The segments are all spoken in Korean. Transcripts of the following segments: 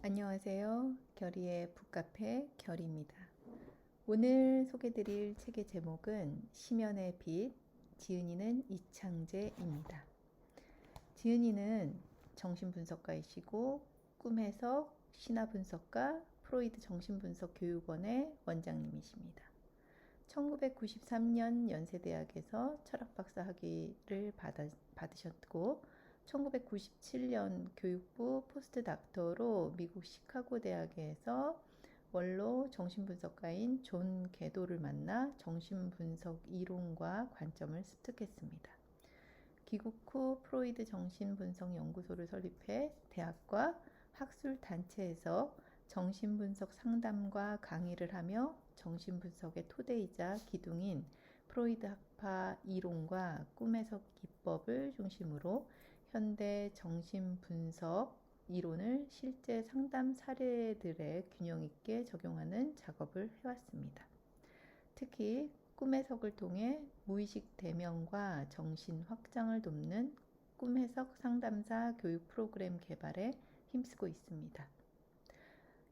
안녕하세요. 결이의 북카페 결입니다. 오늘 소개드릴 책의 제목은 심연의 빛, 지은이는 이창재입니다. 지은이는 정신분석가이시고 꿈 해석, 신화 분석가, 프로이드 정신분석 교육원의 원장님이십니다. 1993년 연세대학에서 철학박사 학위를 받으셨고 1997년 교육부 포스트 닥터로 미국 시카고 대학에서 원로 정신분석가인 존 게도를 만나 정신분석 이론과 관점을 습득했습니다. 귀국 후 프로이드 정신분석연구소를 설립해 대학과 학술단체에서 정신분석 상담과 강의를 하며 정신분석의 토대이자 기둥인 프로이드 학파 이론과 꿈 해석 기법을 중심으로 현대 정신분석 이론을 실제 상담 사례들에 균형 있게 적용하는 작업을 해왔습니다. 특히 꿈 해석을 통해 무의식 대면과 정신 확장을 돕는 꿈 해석 상담사 교육 프로그램 개발에 힘쓰고 있습니다.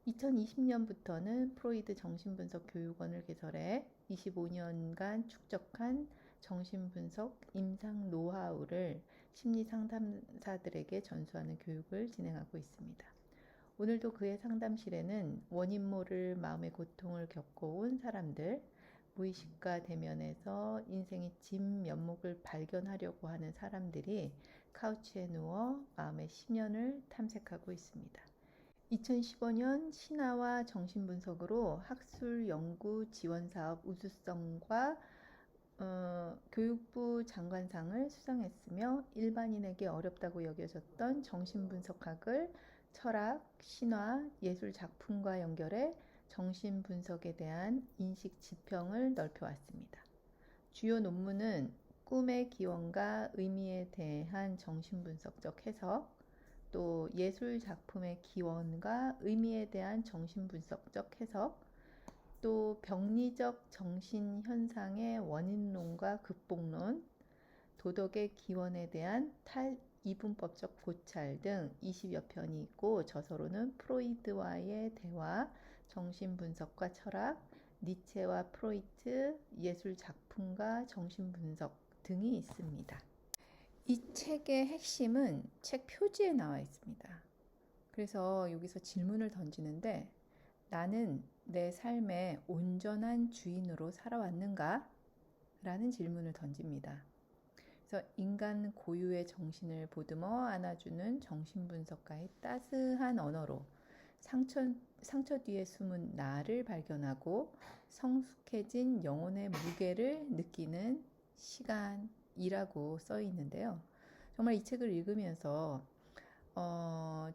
2020년부터는 프로이드 정신분석 교육원을 개설해 25년간 축적한 정신분석 임상 노하우를 심리 상담사들에게 전수하는 교육을 진행하고 있습니다. 오늘도 그의 상담실에는 원인 모를 마음의 고통을 겪어온 사람들, 무의식과 대면에서 인생의 진 면목을 발견하려고 하는 사람들이 카우치에 누워 마음의 심연을 탐색하고 있습니다. 2015년 신화와 정신분석으로 학술 연구 지원 사업 우수성과 교육부 장관상을 수상했으며 일반인에게 어렵다고 여겨졌던 정신분석학을 철학, 신화, 예술 작품과 연결해 정신분석에 대한 인식 지평을 넓혀왔습니다. 주요 논문은 꿈의 기원과 의미에 대한 정신분석적 해석, 또 예술 작품의 기원과 의미에 대한 정신분석적 해석, 또 병리적 정신현상의 원인론과 극복론, 도덕의 기원에 대한 탈이분법적 고찰 등 20여 편이 있고 저서로는 프로이드와의 대화, 정신분석과 철학, 니체와 프로이트, 예술 작품과 정신분석 등이 있습니다. 이 책의 핵심은 책 표지에 나와 있습니다. 그래서 여기서 질문을 던지는데 나는 내 삶의 온전한 주인으로 살아왔는가? 라는 질문을 던집니다. 그래서 인간 고유의 정신을 보듬어 안아주는 정신분석가의 따스한 언어로 상처 뒤에 숨은 나를 발견하고 성숙해진 영혼의 무게를 느끼는 시간이라고 써 있는데요. 정말 이 책을 읽으면서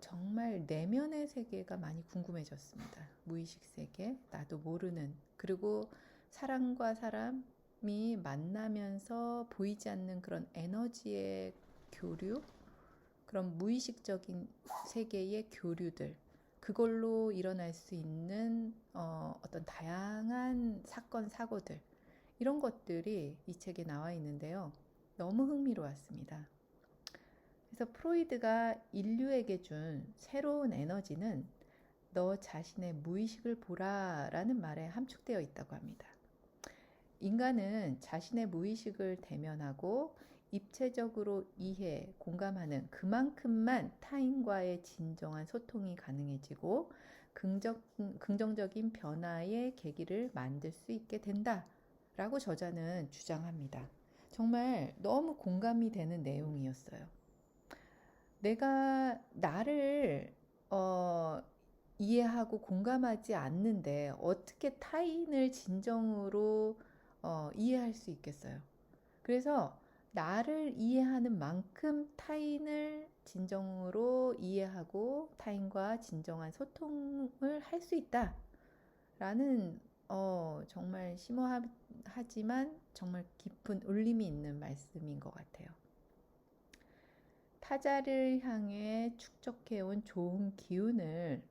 정말 내면의 세계가 많이 궁금해졌습니다. 무의식 세계, 나도 모르는, 그리고 사람과 사람이 만나면서 보이지 않는 그런 에너지의 교류, 그런 무의식적인 세계의 교류들, 그걸로 일어날 수 있는 어떤 다양한 사건, 사고들, 이런 것들이 이 책에 나와 있는데요. 너무 흥미로웠습니다. 그래서 프로이드가 인류에게 준 새로운 에너지는 너 자신의 무의식을 보라 라는 말에 함축되어 있다고 합니다. 인간은 자신의 무의식을 대면하고 입체적으로 이해, 공감하는 그만큼만 타인과의 진정한 소통이 가능해지고 긍정적인 변화의 계기를 만들 수 있게 된다 라고 저자는 주장합니다. 정말 너무 공감이 되는 내용이었어요. 내가 나를 이해하고 공감하지 않는데 어떻게 타인을 진정으로 이해할 수 있겠어요? 그래서 나를 이해하는 만큼 타인을 진정으로 이해하고 타인과 진정한 소통을 할 수 있다라는 정말 심오하지만 정말 깊은 울림이 있는 말씀인 것 같아요. 타자를 향해 축적해온 좋은 기운을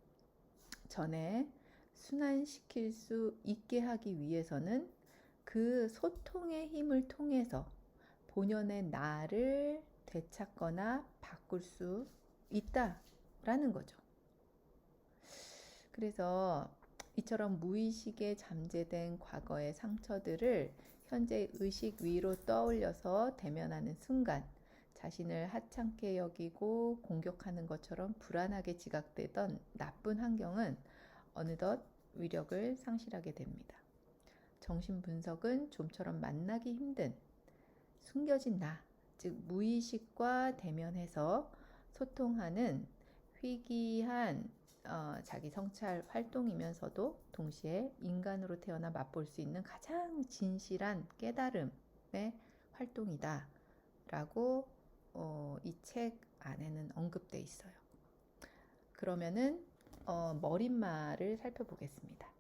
전에 순환시킬 수 있게 하기 위해서는 그 소통의 힘을 통해서 본연의 나를 되찾거나 바꿀 수 있다라는 거죠. 그래서 이처럼 무의식에 잠재된 과거의 상처들을 현재 의식 위로 떠올려서 대면하는 순간 자신을 하찮게 여기고 공격하는 것처럼 불안하게 지각되던 나쁜 환경은 어느덧 위력을 상실하게 됩니다. 정신분석은 좀처럼 만나기 힘든 숨겨진 나, 즉 무의식과 대면해서 소통하는 희귀한 자기 성찰 활동이면서도 동시에 인간으로 태어나 맛볼 수 있는 가장 진실한 깨달음의 활동이다 라고 이 책 안에는 언급되어 있어요. 그러면은 머릿말을 살펴보겠습니다.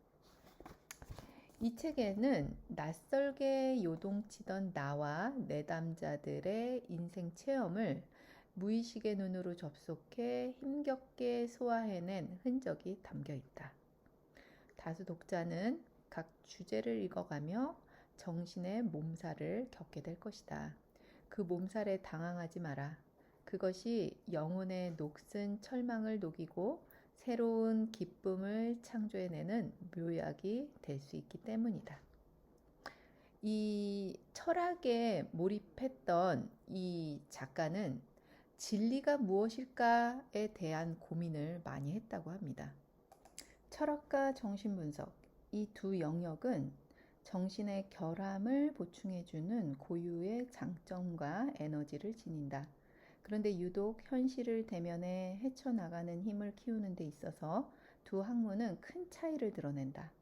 이 책에는 낯설게 요동치던 나와 내담자들의 인생 체험을 무의식의 눈으로 접속해 힘겹게 소화해낸 흔적이 담겨 있다. 다수 독자는 각 주제를 읽어가며 정신의 몸살을 겪게 될 것이다. 그 몸살에 당황하지 마라. 그것이 영혼의 녹슨 철망을 녹이고 새로운 기쁨을 창조해내는 묘약이 될 수 있기 때문이다. 이 철학에 몰입했던 이 작가는 진리가 무엇일까에 대한 고민을 많이 했다고 합니다. 철학과 정신분석, 이 두 영역은 정신의 결함을 보충해주는 고유의 장점과 에너지를 지닌다. 그런데 유독 현실을 대면해 헤쳐나가는 힘을 키우는 데 있어서 두 학문은 큰 차이를 드러낸다.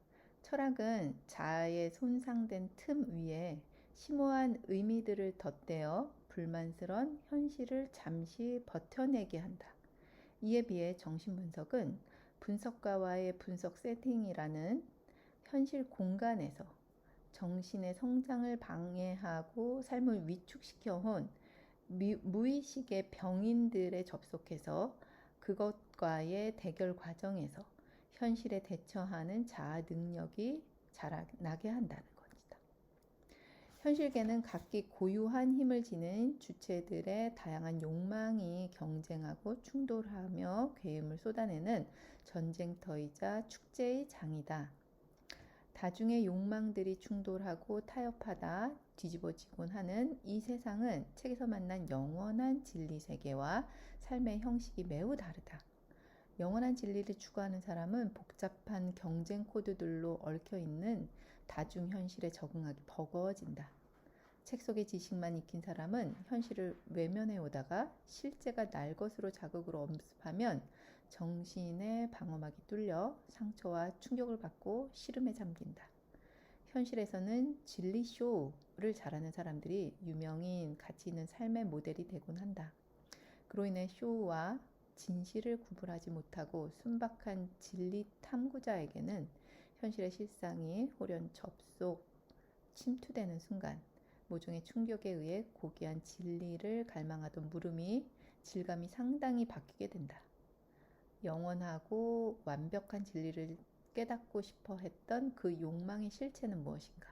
철학은 자아의 손상된 틈 위에 심오한 의미들을 덧대어 불만스런 현실을 잠시 버텨내게 한다. 이에 비해 정신분석은 분석가와의 분석 세팅이라는 현실 공간에서 정신의 성장을 방해하고 삶을 위축시켜 온 무의식의 병인들에 접속해서 그것과의 대결 과정에서 현실에 대처하는 자아 능력이 자라나게 한다는 것이다. 현실계는 각기 고유한 힘을 지닌 주체들의 다양한 욕망이 경쟁하고 충돌하며 괴음을 쏟아내는 전쟁터이자 축제의 장이다. 다중의 욕망들이 충돌하고 타협하다 뒤집어지곤 하는 이 세상은 책에서 만난 영원한 진리 세계와 삶의 형식이 매우 다르다. 영원한 진리를 추구하는 사람은 복잡한 경쟁 코드들로 얽혀있는 다중 현실에 적응하기 버거워진다. 책 속의 지식만 익힌 사람은 현실을 외면해 오다가 실제가 날 것으로 자극으로 엄습하면 정신의 방어막이 뚫려 상처와 충격을 받고 시름에 잠긴다. 현실에서는 진리쇼를 잘하는 사람들이 유명인 가치 있는 삶의 모델이 되곤 한다. 그로 인해 쇼와 진실을 구분하지 못하고 순박한 진리 탐구자에게는 현실의 실상이 홀연 접속, 침투되는 순간 모종의 충격에 의해 고귀한 진리를 갈망하던 물음이 질감이 상당히 바뀌게 된다. 영원하고 완벽한 진리를 깨닫고 싶어 했던 그 욕망의 실체는 무엇인가?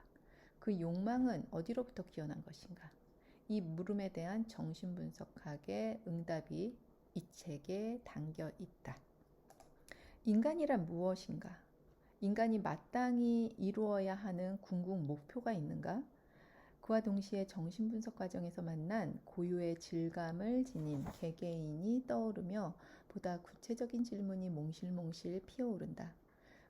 그 욕망은 어디로부터 기어난 것인가? 이 물음에 대한 정신분석학의 응답이 이 책에 담겨 있다. 인간이란 무엇인가? 인간이 마땅히 이루어야 하는 궁극 목표가 있는가? 그와 동시에 정신분석 과정에서 만난 고유의 질감을 지닌 개개인이 떠오르며 보다 구체적인 질문이 몽실몽실 피어오른다.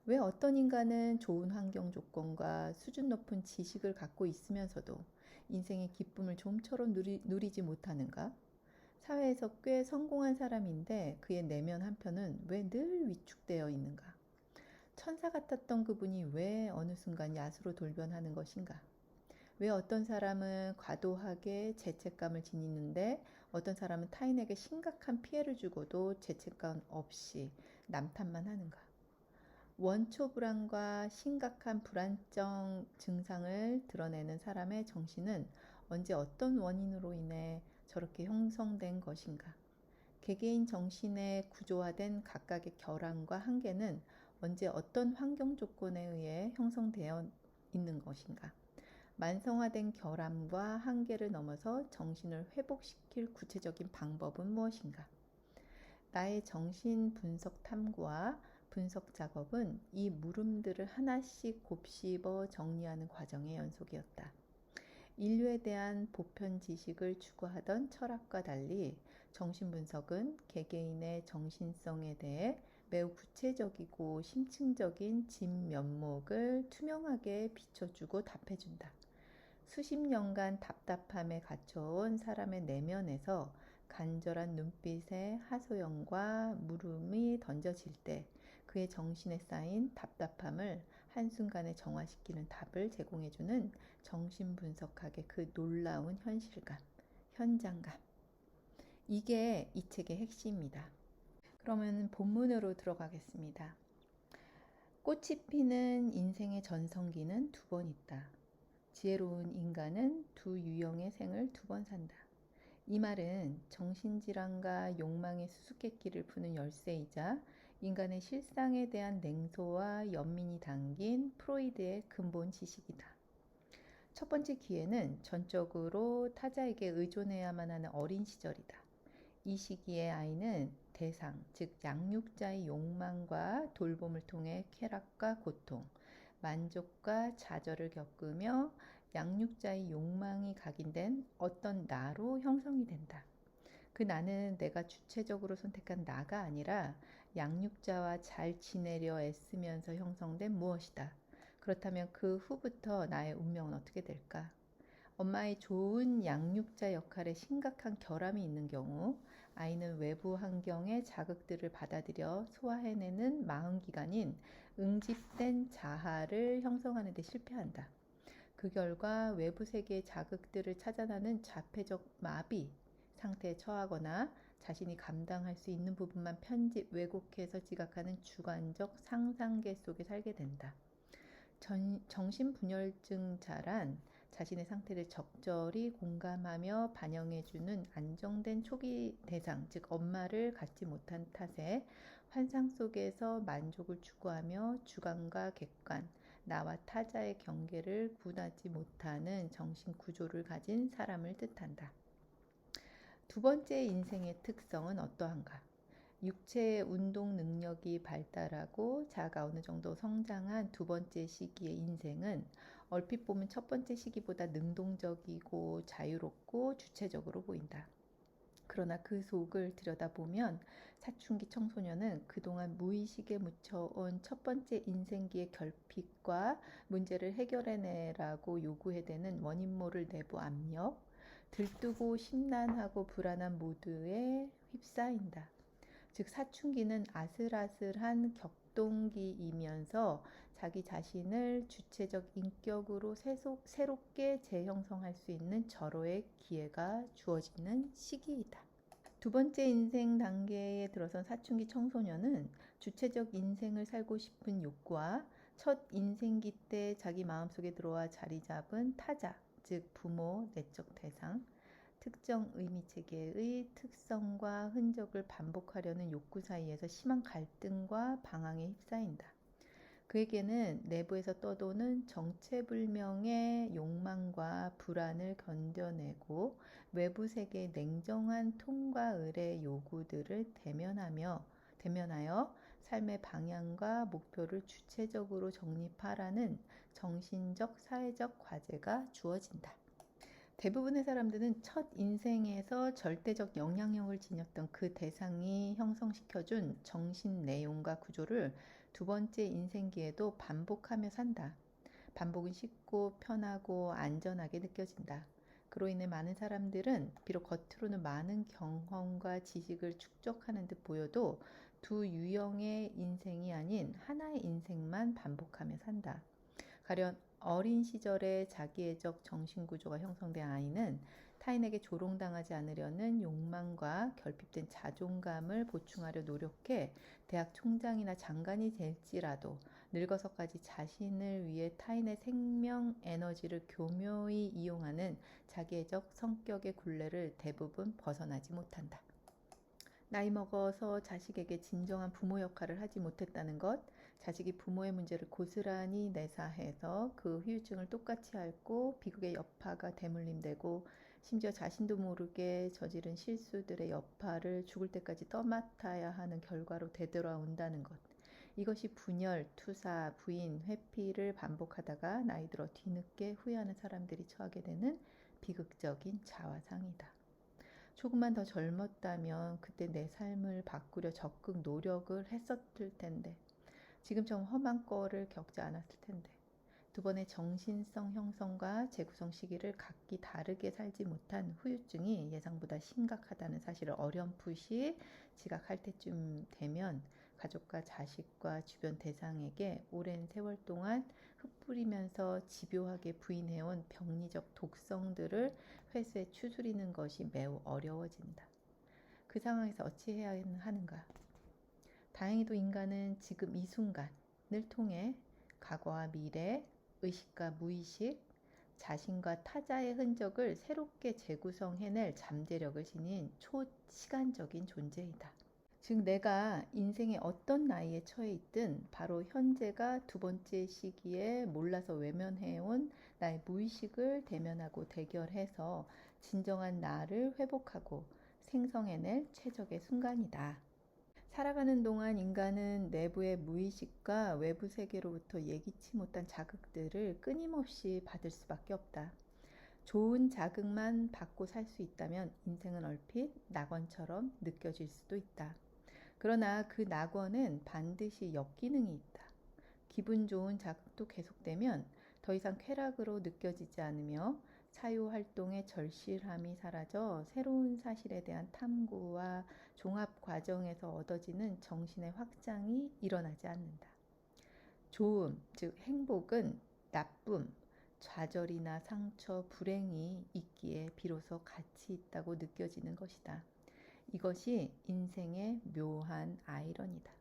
왜 어떤 인간은 좋은 환경 조건과 수준 높은 지식을 갖고 있으면서도 인생의 기쁨을 좀처럼 누리지 못하는가? 사회에서 꽤 성공한 사람인데 그의 내면 한편은 왜 늘 위축되어 있는가? 천사 같았던 그분이 왜 어느 순간 야수로 돌변하는 것인가? 왜 어떤 사람은 과도하게 죄책감을 지니는데 어떤 사람은 타인에게 심각한 피해를 주고도 죄책감 없이 남 탓만 하는가? 원초 불안과 심각한 불안정 증상을 드러내는 사람의 정신은 언제 어떤 원인으로 인해 저렇게 형성된 것인가? 개개인 정신의 구조화된 각각의 결함과 한계는 언제 어떤 환경 조건에 의해 형성되어 있는 것인가? 만성화된 결함과 한계를 넘어서 정신을 회복시킬 구체적인 방법은 무엇인가? 나의 정신 분석 탐구와 분석 작업은 이 물음들을 하나씩 곱씹어 정리하는 과정의 연속이었다. 인류에 대한 보편 지식을 추구하던 철학과 달리 정신분석은 개개인의 정신성에 대해 매우 구체적이고 심층적인 진면목을 투명하게 비춰주고 답해준다. 수십 년간 답답함에 갇혀온 사람의 내면에서 간절한 눈빛에 하소연과 물음이 던져질 때 그의 정신에 쌓인 답답함을 한순간에 정화시키는 답을 제공해주는 정신분석학의 그 놀라운 현실감, 현장감. 이게 이 책의 핵심입니다. 그러면 본문으로 들어가겠습니다. 꽃이 피는 인생의 전성기는 두 번 있다. 지혜로운 인간은 두 유형의 생을 두 번 산다. 이 말은 정신질환과 욕망의 수수께끼를 푸는 열쇠이자 인간의 실상에 대한 냉소와 연민이 담긴 프로이드의 근본 지식이다. 첫 번째 기회는 전적으로 타자에게 의존해야만 하는 어린 시절이다. 이 시기의 아이는 대상, 즉 양육자의 욕망과 돌봄을 통해 쾌락과 고통, 만족과 좌절을 겪으며 양육자의 욕망이 각인된 어떤 나로 형성이 된다. 그 나는 내가 주체적으로 선택한 나가 아니라 양육자와 잘 지내려 애쓰면서 형성된 무엇이다. 그렇다면 그 후부터 나의 운명은 어떻게 될까? 엄마의 좋은 양육자 역할에 심각한 결함이 있는 경우 아이는 외부 환경의 자극들을 받아들여 소화해내는 마흔기간인 응집된 자아를 형성하는 데 실패한다. 그 결과 외부 세계의 자극들을 찾아나는 자폐적 마비 상태에 처하거나 자신이 감당할 수 있는 부분만 편집, 왜곡해서 지각하는 주관적 상상계 속에 살게 된다. 정신분열증자란 자신의 상태를 적절히 공감하며 반영해주는 안정된 초기 대상, 즉 엄마를 갖지 못한 탓에 환상 속에서 만족을 추구하며 주관과 객관, 나와 타자의 경계를 구분하지 못하는 정신구조를 가진 사람을 뜻한다. 두 번째 인생의 특성은 어떠한가? 육체의 운동 능력이 발달하고 자아가 어느 정도 성장한 두 번째 시기의 인생은 얼핏 보면 첫 번째 시기보다 능동적이고 자유롭고 주체적으로 보인다. 그러나 그 속을 들여다보면 사춘기 청소년은 그동안 무의식에 묻혀온 첫 번째 인생기의 결핍과 문제를 해결해내라고 요구해대는 원인 모를 내부 압력, 들뜨고 심란하고 불안한 모드에 휩싸인다. 즉 사춘기는 아슬아슬한 격동기이면서 자기 자신을 주체적 인격으로 새롭게 재형성할 수 있는 절호의 기회가 주어지는 시기이다. 두 번째 인생 단계에 들어선 사춘기 청소년은 주체적 인생을 살고 싶은 욕구와 첫 인생기 때 자기 마음속에 들어와 자리 잡은 타자, 즉 부모, 내적 대상, 특정 의미체계의 특성과 흔적을 반복하려는 욕구 사이에서 심한 갈등과 방황에 휩싸인다. 그에게는 내부에서 떠도는 정체불명의 욕망과 불안을 견뎌내고 외부 세계의 냉정한 통과의의 요구들을 대면하여 삶의 방향과 목표를 주체적으로 정립하라는 정신적, 사회적 과제가 주어진다. 대부분의 사람들은 첫 인생에서 절대적 영향력을 지녔던 그 대상이 형성시켜준 정신 내용과 구조를 두 번째 인생기에도 반복하며 산다. 반복은 쉽고 편하고 안전하게 느껴진다. 그로 인해 많은 사람들은 비록 겉으로는 많은 경험과 지식을 축적하는 듯 보여도 두 유형의 인생이 아닌 하나의 인생만 반복하며 산다. 가령 어린 시절에 자기애적 정신구조가 형성된 아이는 타인에게 조롱당하지 않으려는 욕망과 결핍된 자존감을 보충하려 노력해 대학 총장이나 장관이 될지라도 늙어서까지 자신을 위해 타인의 생명 에너지를 교묘히 이용하는 자기애적 성격의 굴레를 대부분 벗어나지 못한다. 나이 먹어서 자식에게 진정한 부모 역할을 하지 못했다는 것, 자식이 부모의 문제를 고스란히 내사해서 그 후유증을 똑같이 앓고 비극의 여파가 대물림되고 심지어 자신도 모르게 저지른 실수들의 여파를 죽을 때까지 떠맡아야 하는 결과로 되돌아온다는 것. 이것이 분열, 투사, 부인, 회피를 반복하다가 나이 들어 뒤늦게 후회하는 사람들이 처하게 되는 비극적인 자화상이다. 조금만 더 젊었다면 그때 내 삶을 바꾸려 적극 노력을 했었을 텐데, 지금처럼 험한 거를 겪지 않았을 텐데, 두 번의 정신성 형성과 재구성 시기를 각기 다르게 살지 못한 후유증이 예상보다 심각하다는 사실을 어렴풋이 지각할 때쯤 되면 가족과 자식과 주변 대상에게 오랜 세월 동안 흩뿌리면서 집요하게 부인해온 병리적 독성들을 회수해 추스리는 것이 매우 어려워진다. 그 상황에서 어찌해야 하는가? 다행히도 인간은 지금 이 순간을 통해 과거와 미래, 의식과 무의식, 자신과 타자의 흔적을 새롭게 재구성해낼 잠재력을 지닌 초시간적인 존재이다. 즉 내가 인생의 어떤 나이에 처해 있든 바로 현재가 두 번째 시기에 몰라서 외면해온 나의 무의식을 대면하고 대결해서 진정한 나를 회복하고 생성해낼 최적의 순간이다. 살아가는 동안 인간은 내부의 무의식과 외부 세계로부터 예기치 못한 자극들을 끊임없이 받을 수밖에 없다. 좋은 자극만 받고 살 수 있다면 인생은 얼핏 낙원처럼 느껴질 수도 있다. 그러나 그 낙원은 반드시 역기능이 있다. 기분 좋은 자극도 계속되면 더 이상 쾌락으로 느껴지지 않으며 사유활동의 절실함이 사라져 새로운 사실에 대한 탐구와 종합 과정에서 얻어지는 정신의 확장이 일어나지 않는다. 좋음, 즉 행복은 나쁨, 좌절이나 상처, 불행이 있기에 비로소 가치 있다고 느껴지는 것이다. 이것이 인생의 묘한 아이러니다.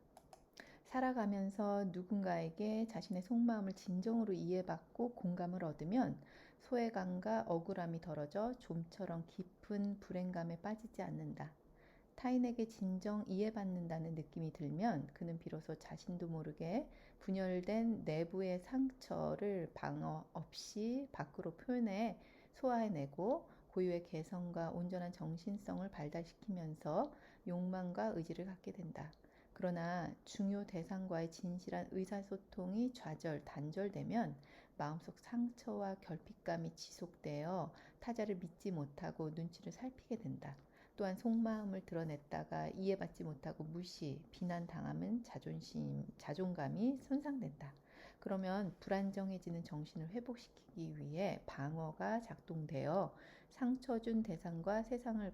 살아가면서 누군가에게 자신의 속마음을 진정으로 이해받고 공감을 얻으면 소외감과 억울함이 덜어져 좀처럼 깊은 불행감에 빠지지 않는다. 타인에게 진정 이해받는다는 느낌이 들면 그는 비로소 자신도 모르게 분열된 내부의 상처를 방어 없이 밖으로 표현해 소화해내고 고유의 개성과 온전한 정신성을 발달시키면서 욕망과 의지를 갖게 된다. 그러나 중요 대상과의 진실한 의사소통이 단절되면 마음속 상처와 결핍감이 지속되어 타자를 믿지 못하고 눈치를 살피게 된다. 또한 속마음을 드러냈다가 이해받지 못하고 무시, 비난당하면 자존감이 손상된다. 그러면 불안정해지는 정신을 회복시키기 위해 방어가 작동되어 상처 준 대상과 세상을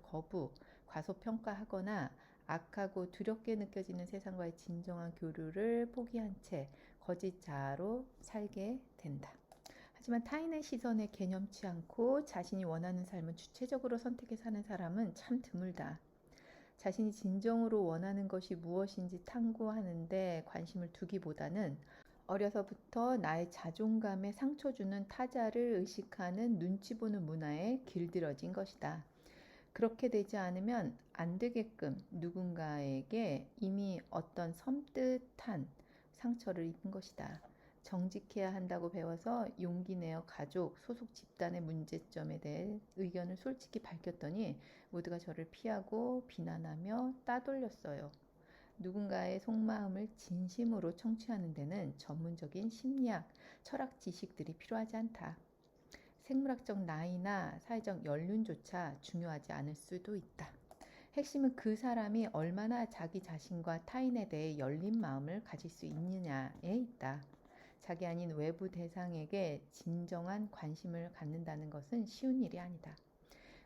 과소평가하거나 악하고 두렵게 느껴지는 세상과의 진정한 교류를 포기한 채 거짓 자아로 살게 된다. 하지만 타인의 시선에 개념치 않고 자신이 원하는 삶을 주체적으로 선택해 사는 사람은 참 드물다. 자신이 진정으로 원하는 것이 무엇인지 탐구하는데 관심을 두기보다는 어려서부터 나의 자존감에 상처 주는 타자를 의식하는 눈치 보는 문화에 길들여진 것이다. 그렇게 되지 않으면 안 되게끔 누군가에게 이미 어떤 섬뜩한 상처를 입은 것이다. 정직해야 한다고 배워서 용기 내어 가족, 소속 집단의 문제점에 대해 의견을 솔직히 밝혔더니 모두가 저를 피하고 비난하며 따돌렸어요. 누군가의 속마음을 진심으로 청취하는 데는 전문적인 심리학, 철학 지식들이 필요하지 않다. 생물학적 나이나 사회적 연륜조차 중요하지 않을 수도 있다. 핵심은 그 사람이 얼마나 자기 자신과 타인에 대해 열린 마음을 가질 수 있느냐에 있다. 자기 아닌 외부 대상에게 진정한 관심을 갖는다는 것은 쉬운 일이 아니다.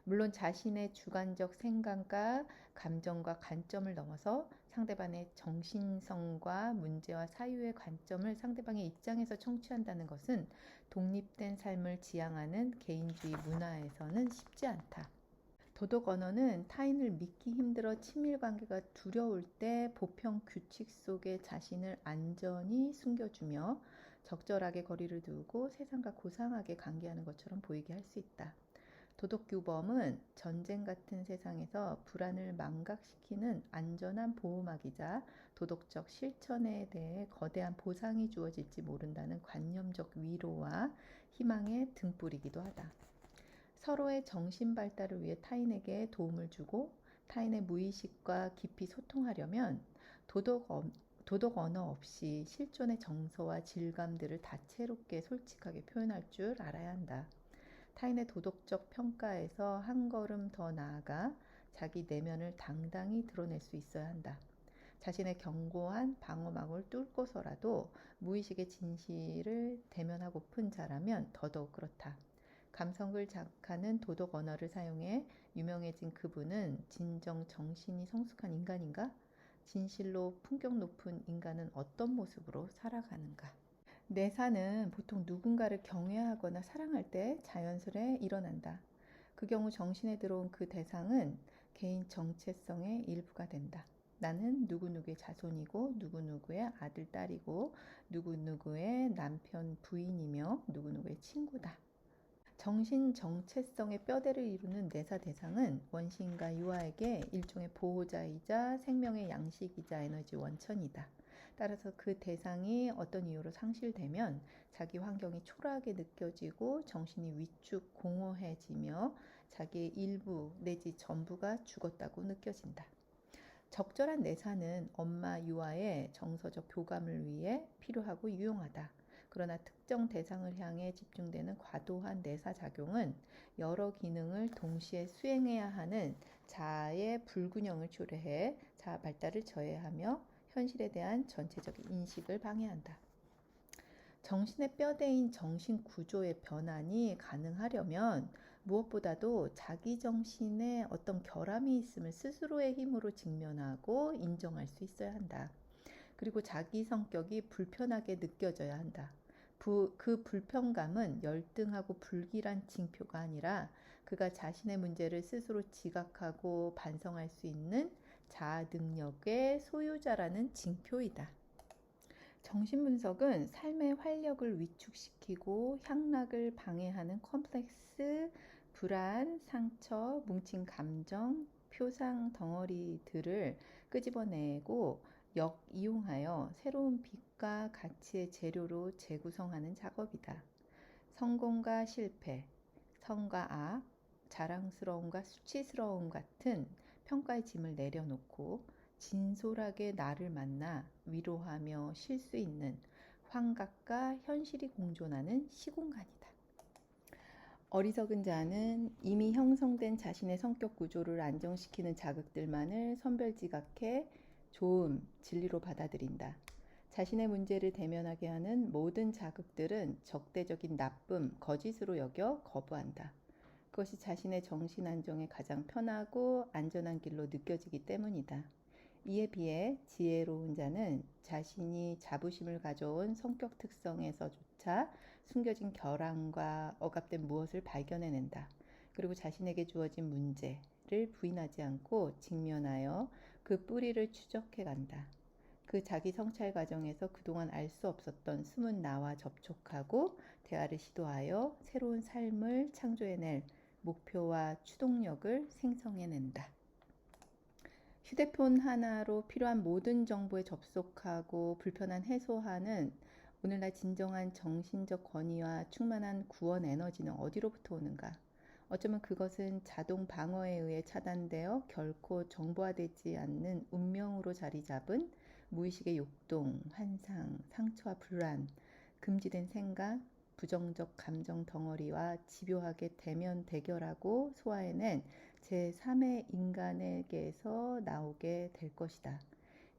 물론 자신의 주관적 생각과 감정과 관점을 넘어서 상대방의 정신성과 문제와 사유의 관점을 상대방의 입장에서 청취한다는 것은 독립된 삶을 지향하는 개인주의 문화에서는 쉽지 않다. 도덕 언어는 타인을 믿기 힘들어 친밀관계가 두려울 때 보편 규칙 속에 자신을 안전히 숨겨주며 적절하게 거리를 두고 세상과 고상하게 관계하는 것처럼 보이게 할 수 있다. 도덕규범은 전쟁 같은 세상에서 불안을 망각시키는 안전한 보호막이자 도덕적 실천에 대해 거대한 보상이 주어질지 모른다는 관념적 위로와 희망의 등불이기도 하다. 서로의 정신 발달을 위해 타인에게 도움을 주고 타인의 무의식과 깊이 소통하려면 도덕 언어 없이 실존의 정서와 질감들을 다채롭게 솔직하게 표현할 줄 알아야 한다. 타인의 도덕적 평가에서 한 걸음 더 나아가 자기 내면을 당당히 드러낼 수 있어야 한다. 자신의 견고한 방어막을 뚫고서라도 무의식의 진실을 대면하고픈 자라면 더더욱 그렇다. 감성을 자극하는 도덕 언어를 사용해 유명해진 그분은 진정 정신이 성숙한 인간인가? 진실로 품격 높은 인간은 어떤 모습으로 살아가는가? 내사는 보통 누군가를 경외하거나 사랑할 때 자연스레 일어난다. 그 경우 정신에 들어온 그 대상은 개인 정체성의 일부가 된다. 나는 누구누구의 자손이고 누구누구의 아들, 딸이고 누구누구의 남편, 부인이며 누구누구의 친구다. 정신 정체성의 뼈대를 이루는 내사 대상은 원시인과 유아에게 일종의 보호자이자 생명의 양식이자 에너지 원천이다. 따라서 그 대상이 어떤 이유로 상실되면 자기 환경이 초라하게 느껴지고 정신이 위축, 공허해지며 자기의 일부 내지 전부가 죽었다고 느껴진다. 적절한 내사는 엄마 유아의 정서적 교감을 위해 필요하고 유용하다. 그러나 특정 대상을 향해 집중되는 과도한 내사 작용은 여러 기능을 동시에 수행해야 하는 자아의 불균형을 초래해 자아 발달을 저해하며 현실에 대한 전체적인 인식을 방해한다. 정신의 뼈대인 정신 구조의 변환이 가능하려면 무엇보다도 자기 정신에 어떤 결함이 있음을 스스로의 힘으로 직면하고 인정할 수 있어야 한다. 그리고 자기 성격이 불편하게 느껴져야 한다. 그 불편감은 열등하고 불길한 징표가 아니라 그가 자신의 문제를 스스로 지각하고 반성할 수 있는 자아 능력의 소유자라는 징표이다. 정신분석은 삶의 활력을 위축시키고 향락을 방해하는 컴플렉스, 불안, 상처, 뭉친 감정, 표상 덩어리들을 끄집어내고 역이용하여 새로운 빛과 가치의 재료로 재구성하는 작업이다. 성공과 실패, 선과 악, 자랑스러움과 수치스러움 같은 평가의 짐을 내려놓고 진솔하게 나를 만나 위로하며 쉴 수 있는 환각과 현실이 공존하는 시공간이다. 어리석은 자는 이미 형성된 자신의 성격 구조를 안정시키는 자극들만을 선별지각해 좋음, 진리로 받아들인다. 자신의 문제를 대면하게 하는 모든 자극들은 적대적인 나쁨, 거짓으로 여겨 거부한다. 그것이 자신의 정신 안정에 가장 편하고 안전한 길로 느껴지기 때문이다. 이에 비해 지혜로운 자는 자신이 자부심을 가져온 성격 특성에서조차 숨겨진 결함과 억압된 무엇을 발견해낸다. 그리고 자신에게 주어진 문제를 부인하지 않고 직면하여 그 뿌리를 추적해간다. 그 자기 성찰 과정에서 그동안 알 수 없었던 숨은 나와 접촉하고 대화를 시도하여 새로운 삶을 창조해낼 목표와 추동력을 생성해낸다. 휴대폰 하나로 필요한 모든 정보에 접속하고 불편함 해소하는 오늘날 진정한 정신적 권위와 충만한 구원 에너지는 어디로부터 오는가? 어쩌면 그것은 자동 방어에 의해 차단되어 결코 정보화되지 않는 운명으로 자리 잡은 무의식의 욕동, 환상, 상처와 불안, 금지된 생각, 부정적 감정 덩어리와 집요하게 대면 대결하고 소화해낸 제3의 인간에게서 나오게 될 것이다.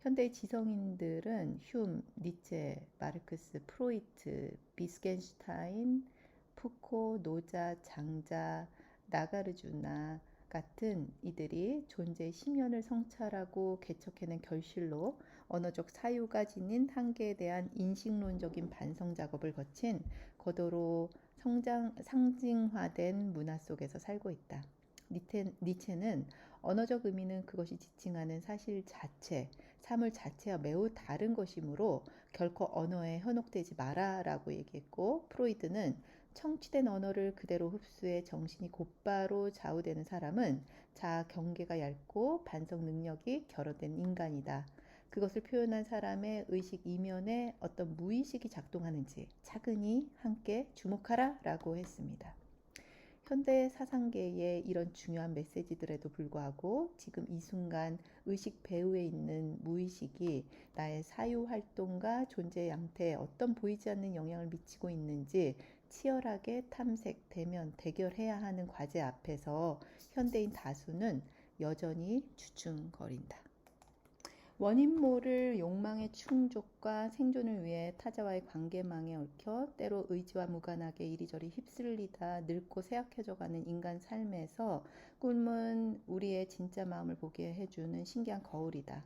현대의 지성인들은 흉, 니체, 마르크스, 프로이트, 비스겐슈타인, 푸코, 노자, 장자, 나가르주나 같은 이들이 존재의 심연을 성찰하고 개척해낸 결실로 언어적 사유가 지닌 한계에 대한 인식론적인 반성 작업을 거친 거도로 상징화된 문화 속에서 살고 있다. 니체는 언어적 의미는 그것이 지칭하는 사실 자체, 사물 자체와 매우 다른 것이므로 결코 언어에 현혹되지 마라 라고 얘기했고, 프로이드는 청취된 언어를 그대로 흡수해 정신이 곧바로 좌우되는 사람은 자아 경계가 얇고 반성 능력이 결여된 인간이다. 그것을 표현한 사람의 의식 이면에 어떤 무의식이 작동하는지 차근히 함께 주목하라 라고 했습니다. 현대 사상계의 이런 중요한 메시지들에도 불구하고 지금 이 순간 의식 배후에 있는 무의식이 나의 사유 활동과 존재 양태에 어떤 보이지 않는 영향을 미치고 있는지 치열하게 탐색, 대면, 대결해야 하는 과제 앞에서 현대인 다수는 여전히 주춤거린다. 원인 모를 욕망의 충족과 생존을 위해 타자와의 관계망에 얽혀 때로 의지와 무관하게 이리저리 휩쓸리다 늙고 쇠약해져가는 인간 삶에서 꿈은 우리의 진짜 마음을 보게 해주는 신기한 거울이다.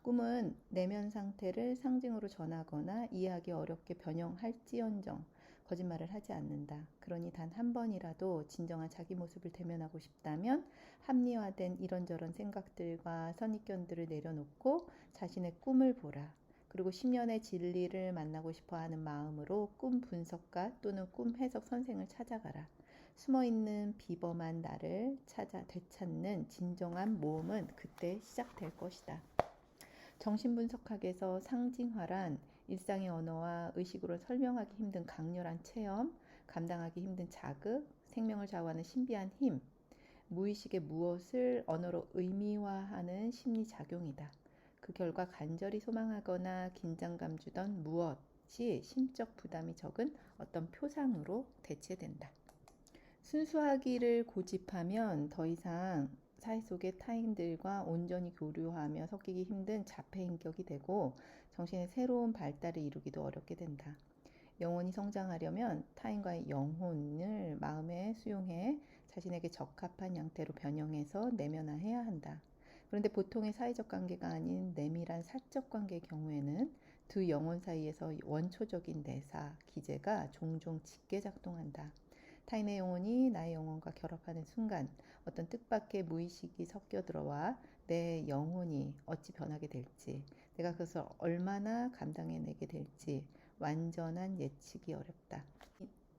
꿈은 내면 상태를 상징으로 전하거나 이해하기 어렵게 변형할지언정 거짓말을 하지 않는다. 그러니 단 한 번이라도 진정한 자기 모습을 대면하고 싶다면 합리화된 이런저런 생각들과 선입견들을 내려놓고 자신의 꿈을 보라. 그리고 10년의 진리를 만나고 싶어 하는 마음으로 꿈 분석가 또는 꿈 해석 선생을 찾아가라. 숨어있는 비범한 나를 찾아 되찾는 진정한 모험은 그때 시작될 것이다. 정신분석학에서 상징화란 일상의 언어와 의식으로 설명하기 힘든 강렬한 체험, 감당하기 힘든 자극, 생명을 좌우하는 신비한 힘, 무의식의 무엇을 언어로 의미화하는 심리작용이다. 그 결과 간절히 소망하거나 긴장감 주던 무엇이 심적 부담이 적은 어떤 표상으로 대체된다. 순수하기를 고집하면 더 이상 사회 속의 타인들과 온전히 교류하며 섞이기 힘든 자폐인격이 되고 정신의 새로운 발달을 이루기도 어렵게 된다. 영혼이 성장하려면 타인과의 영혼을 마음에 수용해 자신에게 적합한 양태로 변형해서 내면화해야 한다. 그런데 보통의 사회적 관계가 아닌 내밀한 사적 관계의 경우에는 두 영혼 사이에서 원초적인 내사, 기제가 종종 짙게 작동한다. 타인의 영혼이 나의 영혼과 결합하는 순간 어떤 뜻밖의 무의식이 섞여 들어와 내 영혼이 어찌 변하게 될지, 내가 그것을 얼마나 감당해내게 될지 완전한 예측이 어렵다.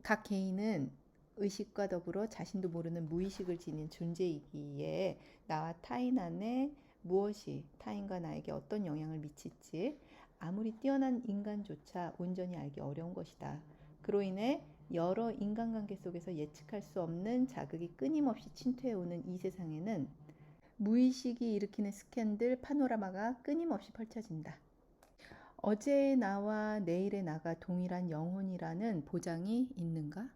각 개인은 의식과 더불어 자신도 모르는 무의식을 지닌 존재이기에 나와 타인 안에 무엇이 타인과 나에게 어떤 영향을 미칠지 아무리 뛰어난 인간조차 온전히 알기 어려운 것이다. 그로 인해 여러 인간관계 속에서 예측할 수 없는 자극이 끊임없이 침투해오는 이 세상에는 무의식이 일으키는 스캔들 파노라마가 끊임없이 펼쳐진다. 어제의 나와 내일의 나가 동일한 영혼이라는 보장이 있는가?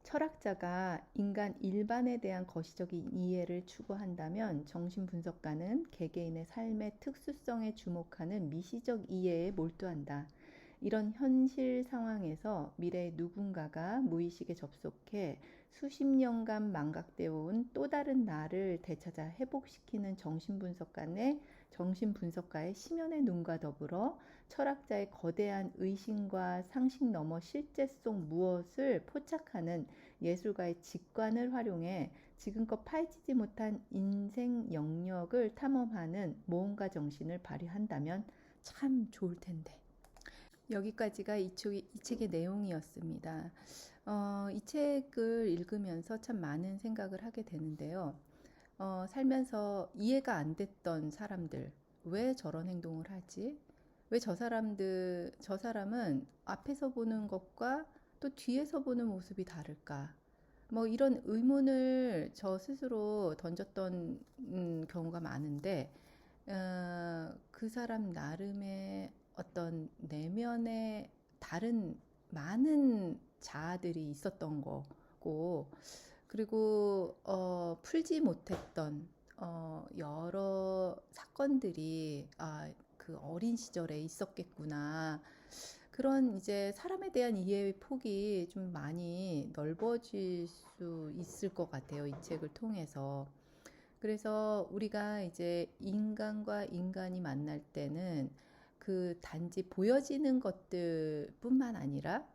철학자가 인간 일반에 대한 거시적인 이해를 추구한다면 정신분석가는 개개인의 삶의 특수성에 주목하는 미시적 이해에 몰두한다. 이런 현실 상황에서 미래의 누군가가 무의식에 접속해 수십 년간 망각되어 온 또 다른 나를 되찾아 회복시키는 정신분석가의 심연의 눈과 더불어 철학자의 거대한 의심과 상식 너머 실제 속 무엇을 포착하는 예술가의 직관을 활용해 지금껏 파헤치지 못한 인생 영역을 탐험하는 모험가 정신을 발휘한다면 참 좋을 텐데. 여기까지가 이 책의 내용이었습니다. 이 책을 읽으면서 참 많은 생각을 하게 되는데요. 살면서 이해가 안 됐던 사람들, 왜 저런 행동을 하지? 왜 저 사람은 앞에서 보는 것과 또 뒤에서 보는 모습이 다를까? 뭐 이런 의문을 저 스스로 던졌던 경우가 많은데, 그 사람 나름의 어떤 내면의 다른 많은 자아들이 있었던 거고, 그리고 풀지 못했던 여러 사건들이 그 어린 시절에 있었겠구나. 그런 이제 사람에 대한 이해의 폭이 좀 많이 넓어질 수 있을 것 같아요. 이 책을 통해서. 그래서 우리가 이제 인간과 인간이 만날 때는 그 단지 보여지는 것들뿐만 아니라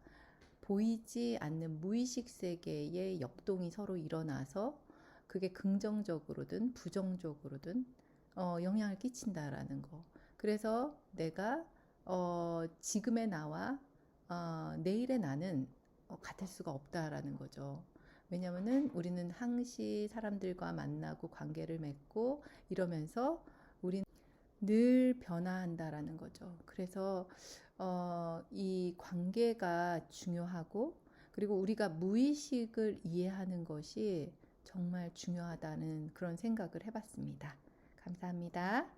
보이지 않는 무의식 세계의 역동이 서로 일어나서 그게 긍정적으로든 부정적으로든 영향을 끼친다라는 거. 그래서 내가 지금의 나와 내일의 나는 같을 수가 없다라는 거죠. 왜냐면은 우리는 항시 사람들과 만나고 관계를 맺고 이러면서 우리는 늘 변화한다라는 거죠. 그래서 이 관계가 중요하고 그리고 우리가 무의식을 이해하는 것이 정말 중요하다는 그런 생각을 해봤습니다. 감사합니다.